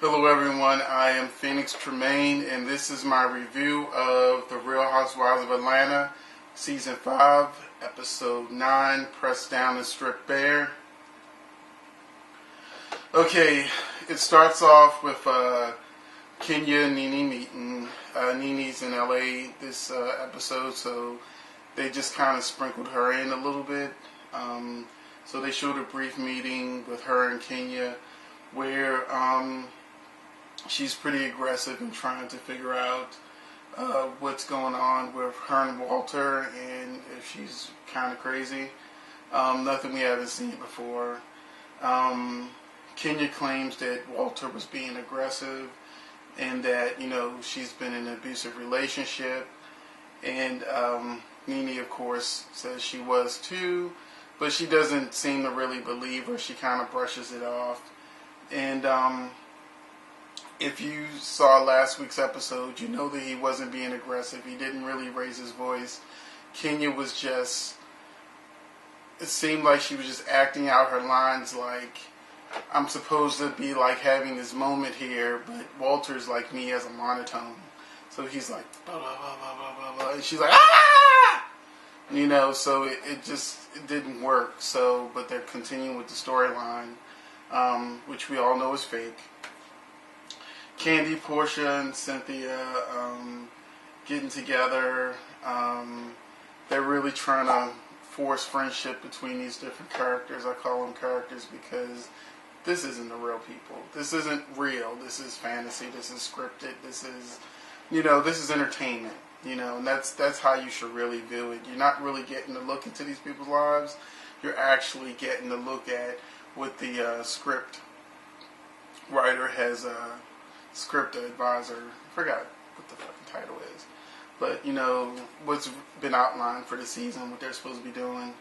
Hello everyone, I am Phoenix Tremayne, and this is my review of The Real Housewives of Atlanta, Season 5, Episode 9, Pressed Down and Stripped Bare. Okay, it starts off with Kenya and Nene meeting. Nene's in LA this episode, so they just kind of sprinkled her in a little bit. So they showed a brief meeting with her and Kenya where she's pretty aggressive in trying to figure out what's going on with her and Walter, and if she's kind of crazy. Nothing we haven't seen before. Kenya claims that Walter was being aggressive and that, she's been in an abusive relationship. And Nene, of course, says she was too, but she doesn't seem to really believe her. She kind of brushes it off. And if you saw last week's episode, you know that he wasn't being aggressive. He didn't really raise his voice. Kenya was just, it seemed like she was just acting out her lines like, I'm supposed to be like having this moment here, but Walter's like me as a monotone. So he's like, blah, blah, blah, blah, blah, blah, blah. And she's like, ah! So it didn't work. So, but they're continuing with the storyline, which we all know is fake. Candy, Portia, and Cynthia getting together. They're really trying to force friendship between these different characters. I call them characters because this isn't the real people. This isn't real. This is fantasy. This is scripted. This is, this is entertainment. And that's how you should really view it. You're not really getting to look into these people's lives. You're actually getting to look at what the script writer has. Script advisor, I forgot what the fucking title is, but what's been outlined for the season, what they're supposed to be doing.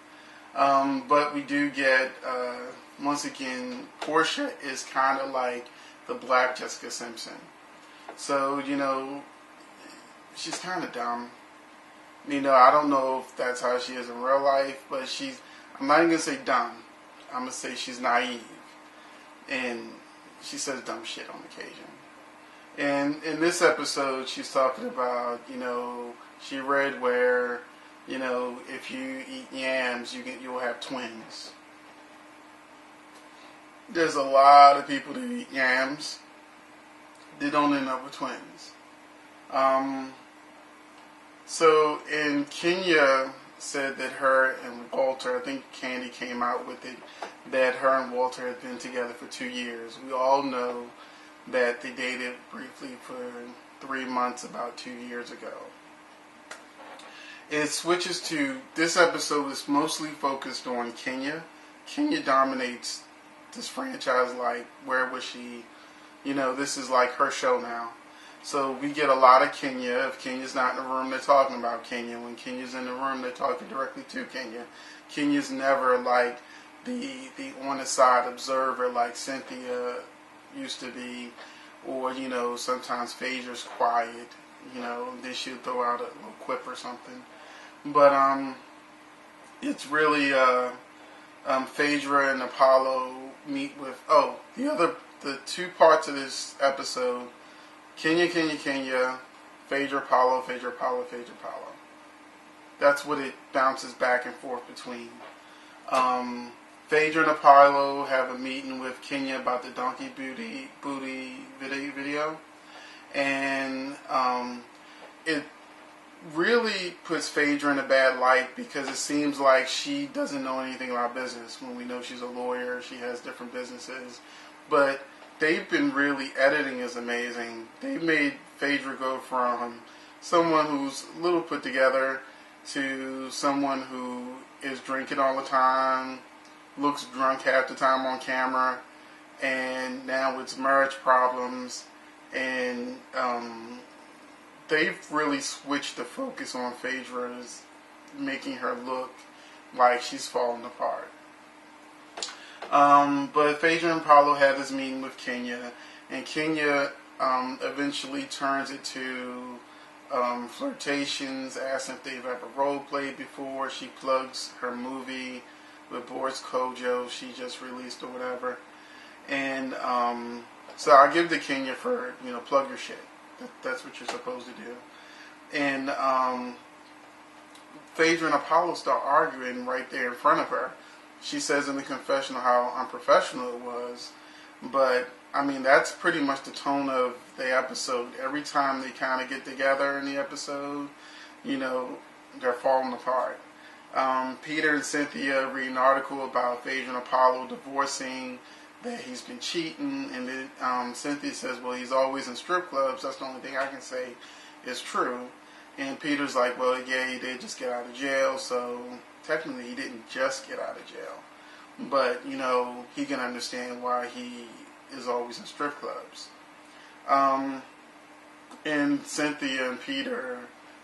But we do get once again, Portia is kind of like the Black Jessica Simpson. So she's kind of dumb. I don't know if that's how she is in real life, but I'm not even gonna say dumb. I'm gonna say she's naive, and she says dumb shit on occasion. And in this episode, she's talking about, she read where, if you eat yams, you'll have twins. There's a lot of people that eat yams. They don't end up with twins. And Kenya said that her and Walter, I think Candy came out with it, that her and Walter had been together for 2 years. We all know that they dated briefly for 3 months about 2 years ago. It switches to, this episode is mostly focused on Kenya. Kenya dominates this franchise like, where was she? This is like her show now. So we get a lot of Kenya. If Kenya's not in the room, they're talking about Kenya. When Kenya's in the room, they're talking directly to Kenya. Kenya's never like the on-the-side observer like Cynthia used to be, or sometimes Phaedra's quiet, then she'll throw out a little quip or something. But it's really Phaedra and Apollo meet with the two parts of this episode: Kenya, Phaedra, Apollo, Phaedra, Apollo, Phaedra, Apollo. That's what it bounces back and forth between. Phaedra and Apollo have a meeting with Kenya about the donkey booty video. And it really puts Phaedra in a bad light because it seems like she doesn't know anything about business. When we know she's a lawyer, she has different businesses. But they've been really, editing is amazing. They made Phaedra go from someone who's a little put together to someone who is drinking all the time, looks drunk half the time on camera, and now it's marriage problems, and they've really switched the focus on Phaedra's, making her look like she's falling apart. But Phaedra and Apollo had this meeting with Kenya, and Kenya eventually turns it to flirtations, asks if they've ever role played before. She plugs her movie with Boris Kojo she just released or whatever. And So I give it to Kenya for, plug your shit. That's what you're supposed to do. And Phaedra and Apollo start arguing right there in front of her. She says in the confessional how unprofessional it was. But, I mean, that's pretty much the tone of the episode. Every time they kind of get together in the episode, they're falling apart. Peter and Cynthia read an article about Phaedra and Apollo divorcing, that he's been cheating, and then Cynthia says, well, he's always in strip clubs. That's the only thing I can say is true. And Peter's like, well, yeah, he did just get out of jail, so technically he didn't just get out of jail. But, he can understand why he is always in strip clubs. And Cynthia and Peter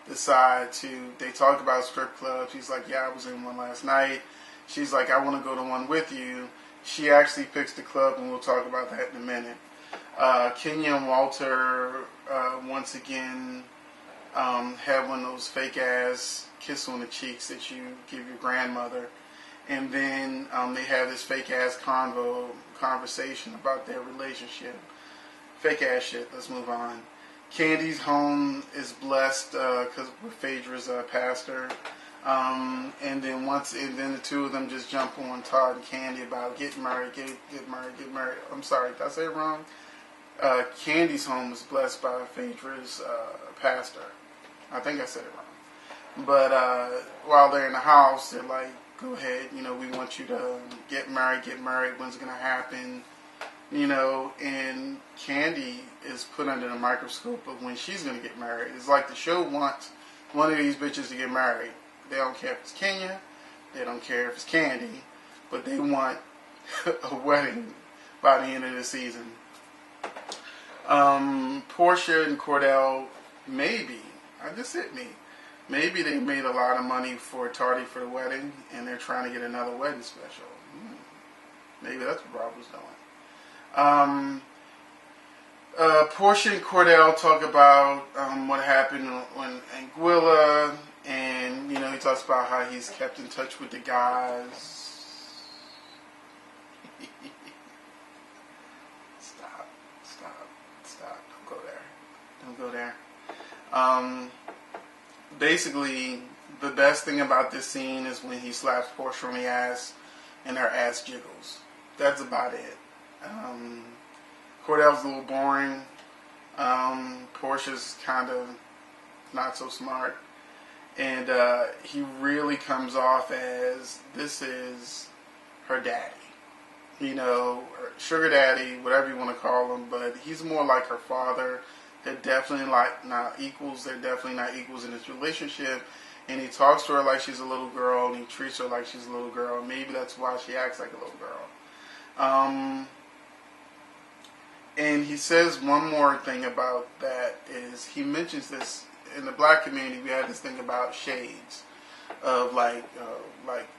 decide they talk about strip clubs. He's like, yeah, I was in one last night. She's like, I want to go to one with you. She actually picks the club, and we'll talk about that in a minute. Kenya and Walter, once again, have one of those fake-ass kiss on the cheeks that you give your grandmother. And then they have this fake-ass conversation about their relationship. Fake-ass shit. Let's move on. Candy's home is blessed because with Phaedra's pastor. And then the two of them just jump on Todd and Candy about get married. I'm sorry, did I say it wrong? Candy's home is blessed by Phaedra's pastor. I think I said it wrong. But while they're in the house, they're like, go ahead, we want you to get married, when's it going to happen? And Candy is put under the microscope of when she's going to get married. It's like the show wants one of these bitches to get married. They don't care if it's Kenya, they don't care if it's Candy, but they want a wedding by the end of the season. Portia and Cordell, maybe they made a lot of money for Tardy for the wedding, and they're trying to get another wedding special. Maybe that's what Rob was doing. Portia and Cordell talk about what happened when Anguilla, and he talks about how he's kept in touch with the guys. Stop. Don't go there. Basically, the best thing about this scene is when he slaps Portia on the ass and her ass jiggles. That's about it. Cordell's a little boring. Portia's kind of not so smart. And he really comes off as this is her daddy. Sugar daddy, whatever you want to call him, but he's more like her father. They're definitely not equals. They're definitely not equals in this relationship. And he talks to her like she's a little girl, and he treats her like she's a little girl. Maybe that's why she acts like a little girl. And he says one more thing about that is he mentions this in the black community. We have this thing about shades of like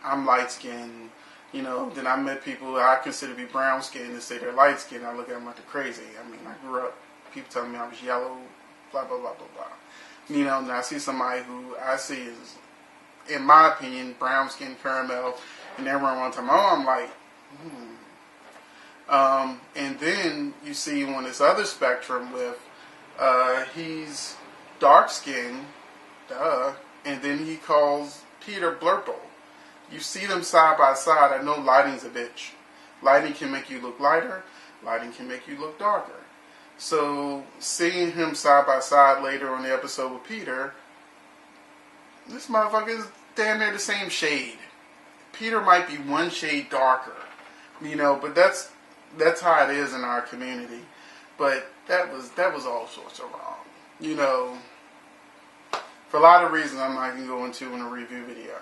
I'm light skinned, Then I met people that I consider to be brown skinned and say they're light skinned. I look at them like they're crazy. I mean, I grew up. People telling me I was yellow, blah blah blah blah blah. And I see somebody who I see is, in my opinion, brown skin caramel, and everyone one time, I'm like, and then you see on this other spectrum with, he's dark skinned, and then he calls Peter Blurple. You see them side by side. I know lighting's a bitch. Lighting can make you look lighter. Lighting can make you look darker. So, seeing him side by side later on the episode with Peter, this motherfucker is damn near the same shade. Peter might be one shade darker, but that's how it is in our community. But that was all sorts of wrong. For a lot of reasons I'm not going to go into in a review video.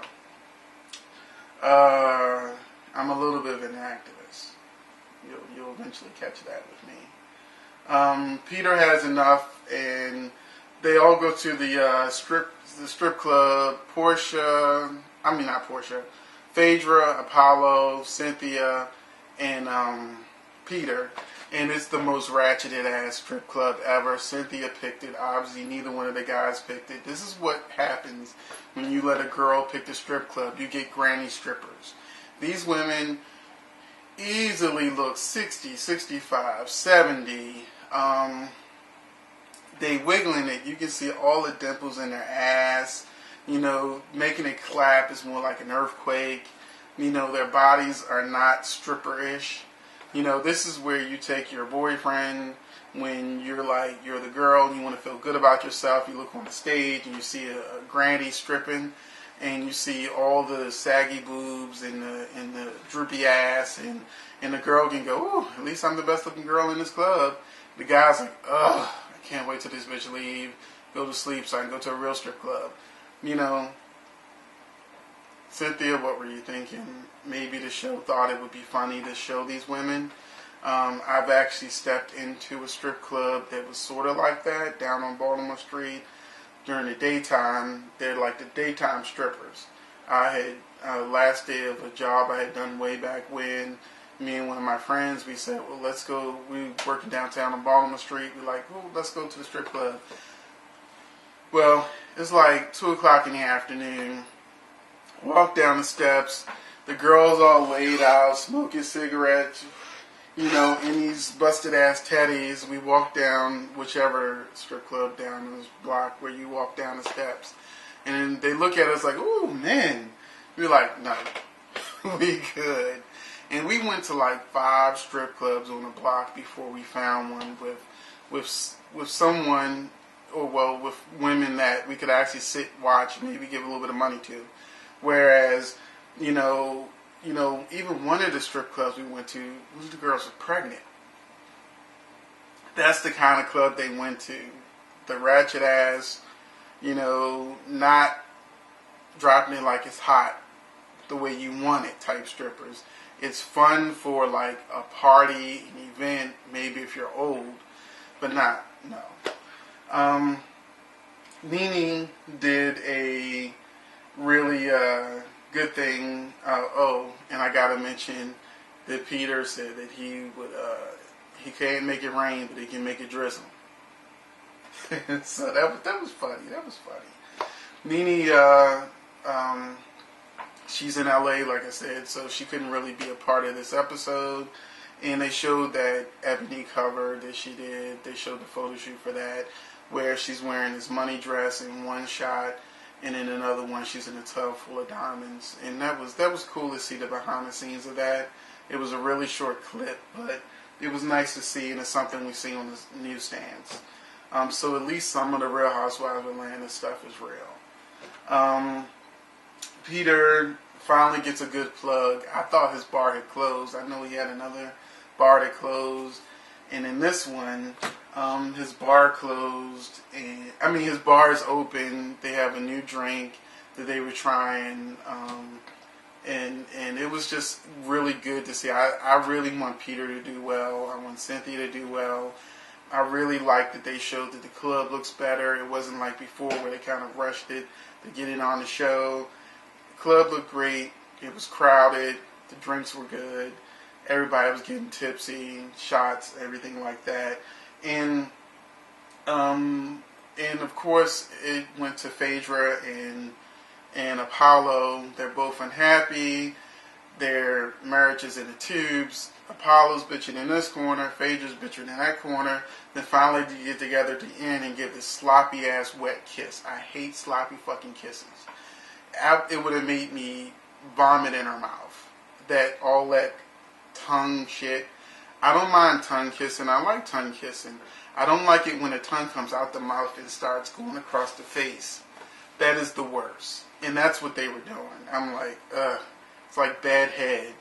I'm a little bit of an activist. You'll eventually catch that with me. Peter has enough, and they all go to the strip club. Phaedra, Apollo, Cynthia, and Peter, and it's the most ratcheted ass strip club ever. Cynthia picked it. Obviously, neither one of the guys picked it. This is what happens when you let a girl pick the strip club. You get granny strippers. These women easily look 60, 65, 70. They wiggling it. You can see all the dimples in their ass. You know, making it clap is more like an earthquake. You know, their bodies are not stripper-ish. You know, this is where you take your boyfriend when you're the girl and you want to feel good about yourself. You look on the stage and you see a Brandy stripping, and you see all the saggy boobs and the droopy ass, and the girl can go, ooh, at least I'm the best looking girl in this club. The guy's like, ugh, I can't wait till this bitch leave, go to sleep so I can go to a real strip club. You know, Cynthia, what were you thinking? Maybe the show thought it would be funny to show these women. I've actually stepped into a strip club that was sort of like that, down on Baltimore Street. During the daytime, they're like the daytime strippers. I had, last day of a job I had done way back when, me and one of my friends, we said, well, let's go. We working downtown on Baltimore Street. We're like, well, let's go to the strip club. Well, it's like 2 o'clock in the afternoon. Walk down the steps. The girls all laid out, smoking cigarettes, you know, in these busted ass teddies. We walk down whichever strip club down this block where you walk down the steps. And they look at us like, ooh, man. We're like, no, we good. And we went to like 5 strip clubs on the block before we found one with someone, or well, with women that we could actually sit, watch, maybe give a little bit of money to. Whereas, you know, even one of the strip clubs we went to, the girls were pregnant. That's the kind of club they went to. The ratchet ass, you know, not dropping it like it's hot, the way you want it type strippers. It's fun for like a party, an event, maybe if you're old, but no. Nene did a really good thing. And I gotta mention that Peter said that he would, he can't make it rain, but he can make it drizzle. So that was funny. Nene, she's in LA, like I said, so she couldn't really be a part of this episode. And they showed that ebony cover that she did. They showed the photo shoot for that, where she's wearing this money dress in one shot, and in another one she's in a tub full of diamonds. And that was cool to see the behind the scenes of that. It was a really short clip, but it was nice to see, and it's something we see on the newsstands. So at least some of the Real Housewives of Atlanta stuff is real. Peter finally gets a good plug. I thought his bar had closed. I know he had another bar that closed. And in this one, his bar closed. And his bar is open. They have a new drink that they were trying. And it was just really good to see. I really want Peter to do well. I want Cynthia to do well. I really like that they showed that the club looks better. It wasn't like before where they kind of rushed it to get it on the show. The club looked great. It was crowded. The drinks were good. Everybody was getting tipsy, shots, everything like that. And of course it went to Phaedra and Apollo. They're both unhappy. Their marriage is in the tubes. Apollo's bitching in this corner, Phaedra's bitching in that corner. Then finally they get together at the end and give this sloppy ass wet kiss. I hate sloppy fucking kisses. It would have made me vomit in her mouth. All that tongue shit. I don't mind tongue kissing. I like tongue kissing. I don't like it when the tongue comes out the mouth and starts going across the face. That is the worst. And that's what they were doing. I'm like, ugh. It's like bad head.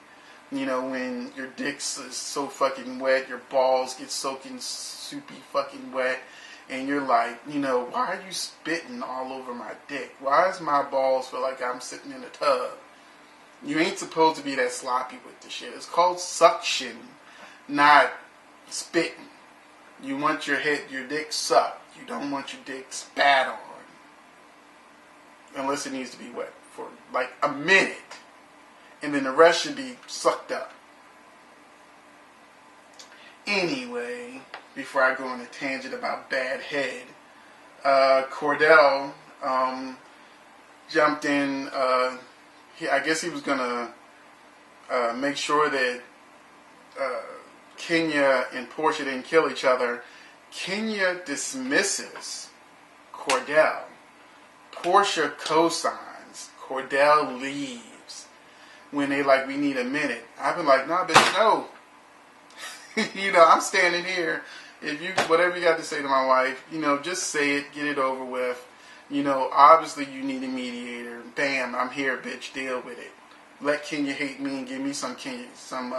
You know, when your dick is so fucking wet, your balls get soaking soupy fucking wet, and you're like, you know, why are you spitting all over my dick? Why does my balls feel like I'm sitting in a tub? You ain't supposed to be that sloppy with the shit. It's called suction, not spitting. You want your dick sucked. You don't want your dick spat on. Unless it needs to be wet for like a minute. And then the rest should be sucked up. Anyway, before I go on a tangent about bad head, Cordell jumped in. I guess he was going to make sure that Kenya and Portia didn't kill each other, Kenya dismisses Cordell. Portia co-signs. Cordell leaves. When they like, we need a minute. I've been like, nah, bitch, no. You know, I'm standing here. If you, whatever you got to say to my wife, you know, just say it, get it over with. You know, obviously you need a mediator. Bam, I'm here, bitch. Deal with it. Let Kenya hate me and give me some Kenya, some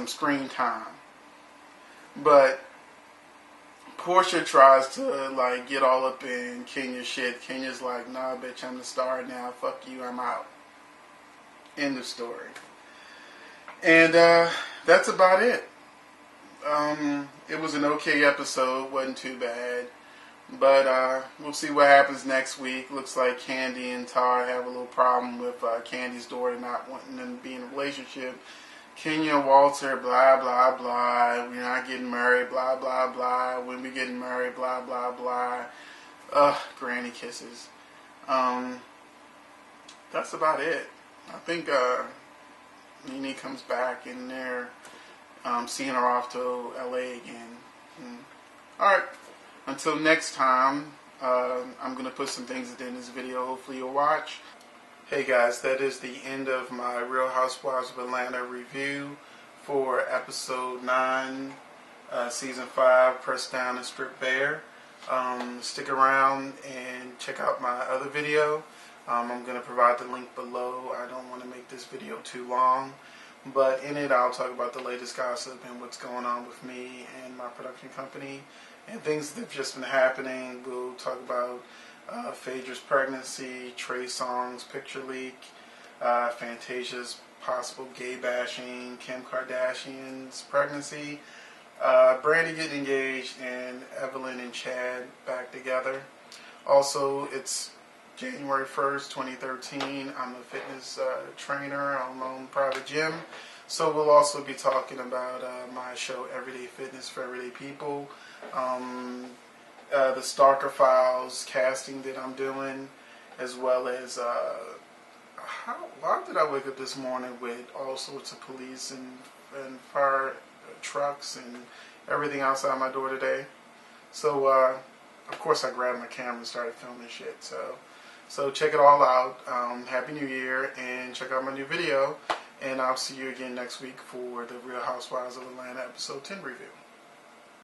screen time. But Portia tries to like get all up in Kenya's shit. Kenya's like, nah, bitch, I'm the star now. Fuck you, I'm out. End of story. And that's about it. It was an okay episode. Wasn't too bad. But we'll see what happens next week. Looks like Candy and Tar have a little problem with Candy's daughter not wanting them to be in a relationship. Kenya, Walter, blah, blah, blah. We're not getting married, blah, blah, blah. When we getting married, blah, blah, blah. Granny kisses. That's about it. I think Nene comes back and they're seeing her off to LA again. Alright. Until next time, I'm going to put some things at the end of this video. Hopefully you'll watch. Hey guys, that is the end of my Real Housewives of Atlanta review for episode 9, season 5, Press Down and Strip Bare. Stick around and check out my other video. I'm going to provide the link below. I don't want to make this video too long, but in it I'll talk about the latest gossip and what's going on with me and my production company and things that have just been happening. We'll talk about Phaedra's pregnancy, Trey Songz picture leak, Fantasia's possible gay bashing, Kim Kardashian's pregnancy, Brandy getting engaged, and Evelyn and Chad back together. Also, it's January 1st, 2013. I'm a fitness trainer. I own my own private gym. So we'll also be talking about my show, Everyday Fitness for Everyday People. The Stalker Files casting that I'm doing, as well as why did I wake up this morning with all sorts of police and fire trucks and everything outside my door today? So of course I grabbed my camera and started filming shit. So check it all out. Happy New Year, and check out my new video. And I'll see you again next week for the Real Housewives of Atlanta episode 10 review.